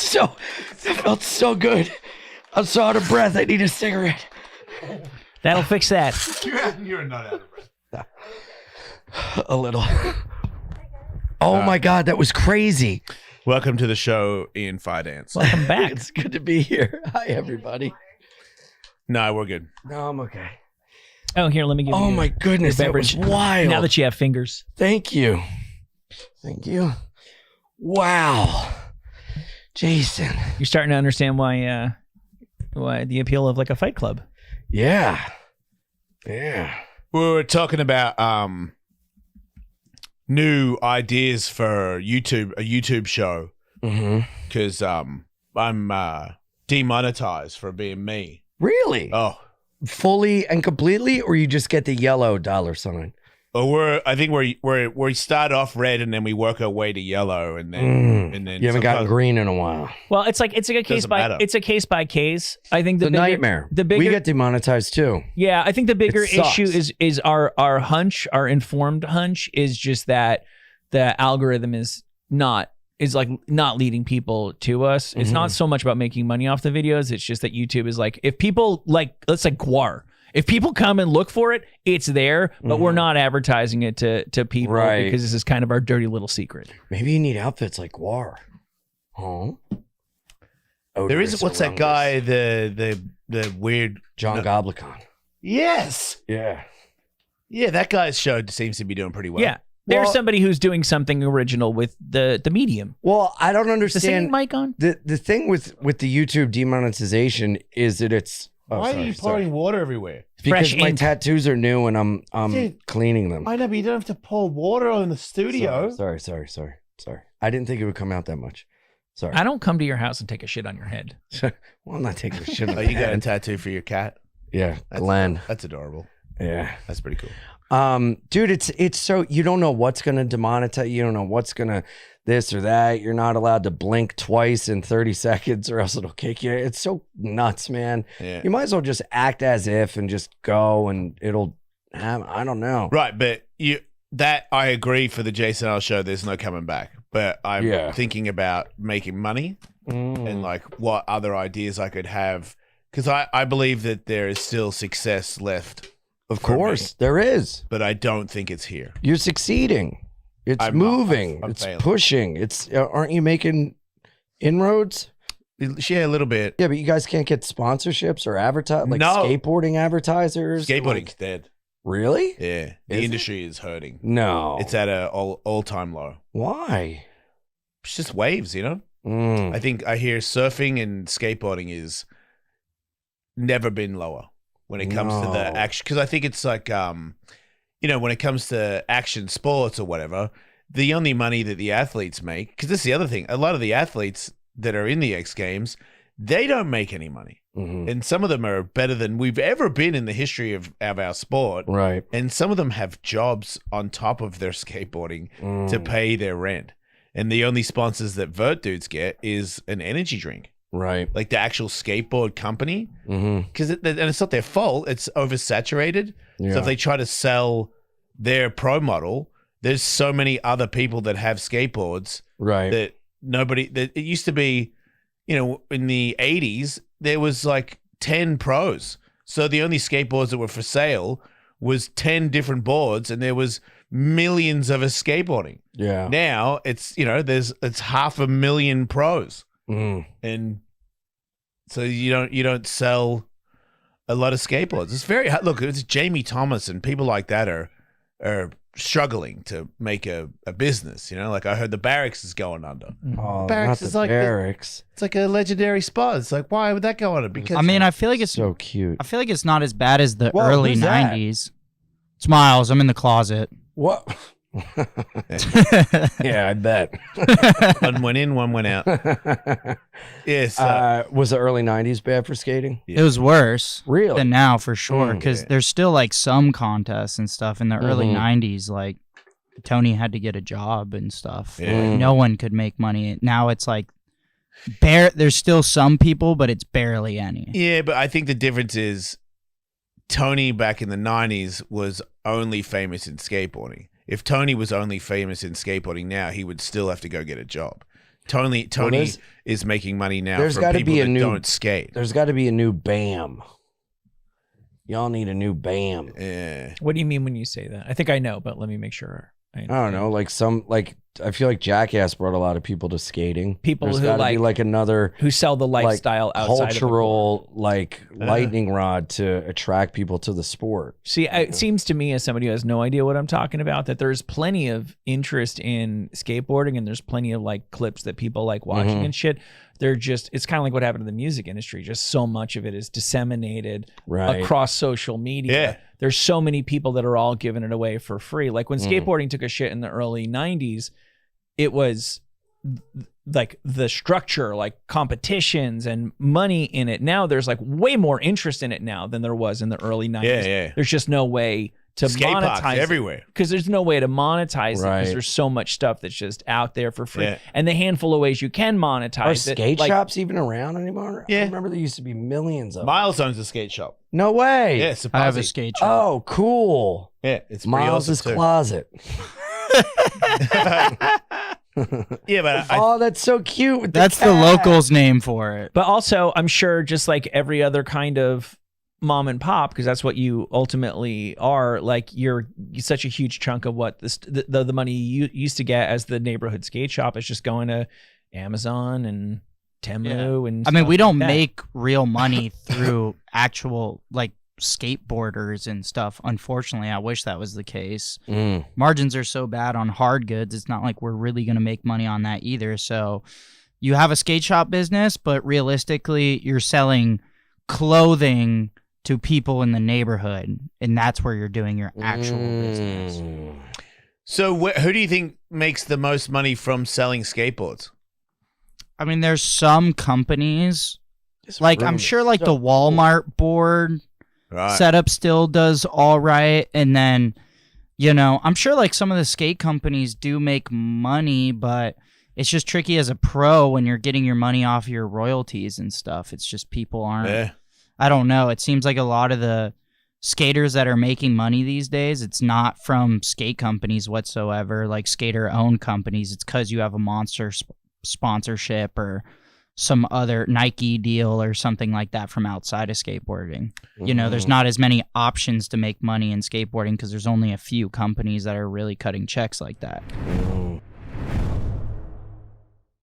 felt so good. I'm so out of breath. I need a cigarette. That'll fix that. You're not out of breath. A little. Oh my God, that was crazy. Welcome to the show, Ian Fidance. Welcome back. It's good to be here. Hi, everybody. No, we're good. No, I'm okay. Oh, here, let me give you. Oh my goodness, that was wild. Now that you have fingers. Thank you. Thank you. Wow. Jason. You're starting to understand why the appeal of like a fight club. Yeah. Yeah. We were talking about new ideas for a YouTube show. Because I'm demonetized for being me. Really? Oh. Fully and completely, or you just get the yellow dollar sign? I think we start off red and then we work our way to yellow and then you haven't gotten green in a while. Well, it's like a case by case. I think the nightmare. We get demonetized too. Yeah, I think the bigger issue is our hunch, our informed hunch is just that the algorithm is not leading people to us. It's not so much about making money off the videos. It's just that YouTube is like, if people let's like Guar. If people come and look for it, it's there, but we're not advertising it to people because this is kind of our dirty little secret. Maybe you need outfits like Guar. Oh. There is, what's that guy, the weird... John Goblikon. Yes. Yeah. Yeah, that guy's show seems to be doing pretty well. Yeah. There's somebody who's doing something original with the medium. Well, I don't understand. The mic on? The thing with the YouTube demonetization is that it's... Why are you pouring water everywhere? Because my tattoos are new and I'm cleaning them. I know, but you don't have to pour water on the studio. Sorry. I didn't think it would come out that much. Sorry. I don't come to your house and take a shit on your head. Well, I'm not taking a shit on you got a tattoo for your cat? Yeah, Glenn. That's adorable. Yeah. That's pretty cool. Dude, it's so, you don't know what's going to demonetize. You don't know what's going to this or that. You're not allowed to blink twice in 30 seconds or else it'll kick you. It's so nuts, man. Yeah. You might as well just act as if and just go and it'll have, I don't know. Right, but I agree for the Jason Ellis show, there's no coming back. But I'm thinking about making money and like what other ideas I could have. Because I believe that there is still success left. Of course, there is. But I don't think it's here. You're succeeding. It's moving. It's failing. Pushing. It's aren't you making inroads? Yeah, a little bit. Yeah, but you guys can't get sponsorships or advertise skateboarding advertisers. Skateboarding's dead. Really? Yeah, the industry is hurting. No, it's at an all-time low. Why? It's just waves, you know. I think I hear surfing and skateboarding is never been lower when it comes to the action. Because I think it's like when it comes to action sports or whatever, the only money that the athletes make, because this is the other thing, a lot of the athletes that are in the X Games, they don't make any money. And some of them are better than we've ever been in the history of our sport. Right. And some of them have jobs on top of their skateboarding to pay their rent. And the only sponsors that vert dudes get is an energy drink. Right. Like the actual skateboard company. Because and it's not their fault. It's oversaturated. Yeah. So if they try to sell their pro model, there's so many other people that have skateboards. Right. That it used to be, in the 80s, there was like 10 pros. So the only skateboards that were for sale was 10 different boards and there was millions of us skateboarding. Yeah. Now it's, it's 500,000 pros. And so you don't sell a lot of skateboards. It's very hard. Look, it's Jamie Thomas and people like that are struggling to make a business. Like I heard the Barracks is going under. Oh, Barracks not is the like Barracks. It's like a legendary spot. It's like, why would that go under? Because I feel like it's so cute. I feel like it's not as bad as the early 90s. It's Miles. I'm in the closet. What? Yeah, I bet. One went in, one went out. Yes. Was the early 90s bad for skating? It was worse Really? than now for sure, because there's still like some contests and stuff in the early 90s. Like Tony had to get a job and stuff. Like, no one could make money. Now it's like there's still some people, but it's barely any. Yeah, but I think the difference is Tony back in the 90s was only famous in skateboarding. If Tony was only famous in skateboarding now, he would still have to go get a job Tony is making money now there's from gotta people be a that new- don't skate. There's got to be a new BAM. Y'all need a new BAM. Yeah. What do you mean when you say that? I think I know, but let me make sure. I don't know, I feel like Jackass brought a lot of people to skating. People There's who gotta be like another who sell the lifestyle outside cultural lightning rod to attract people to the sport. See, it seems to me, as somebody who has no idea what I'm talking about, that there's plenty of interest in skateboarding, and there's plenty of like clips that people like watching and shit. They're just, it's kind of like what happened to the music industry. Just so much of it is disseminated across social media. Yeah. There's so many people that are all giving it away for free. Like when skateboarding took a shit in the early 90s, it was like the structure, like competitions and money in it. Now there's like way more interest in it now than there was in the early 90s. Yeah. There's just no way to Skate parks monetize everywhere. because there's no way to monetize it because there's so much stuff that's just out there for free. And the handful of ways you can monetize Are it. skate shops even around anymore? Yeah. I remember there used to be millions of them. Miles owns a skate shop. No way. Yeah, I have a Sapazi. skate shop. Oh, cool. Yeah, it's pretty Miles' awesome too. closet. Yeah, but Oh, that's so cute. With That's the cat. locals' name for it. But also, I'm sure just like every other kind of mom and pop, because that's what you ultimately are, like you're such a huge chunk of what the money you used to get as the neighborhood skate shop is just going to Amazon and Temu and I mean, we don't like that. make real money through actual like skateboarders and stuff. Unfortunately, I wish that was the case. Margins are so bad on hard goods. It's not like we're really going to make money on that either. So you have a skate shop business, but realistically, you're selling clothing to people in the neighborhood, and that's where you're doing your actual business. So who do you think makes the most money from selling skateboards? I mean, there's some companies, like I'm sure like the Walmart board setup still does all right. And then, you know, I'm sure like some of the skate companies do make money, but it's just tricky as a pro when you're getting your money off your royalties and stuff. It's just people aren't, I don't know. It seems like a lot of the skaters that are making money these days, it's not from skate companies whatsoever, like skater-owned companies. It's because you have a monster sponsorship or some other Nike deal or something like that from outside of skateboarding. You know, there's not as many options to make money in skateboarding because there's only a few companies that are really cutting checks like that.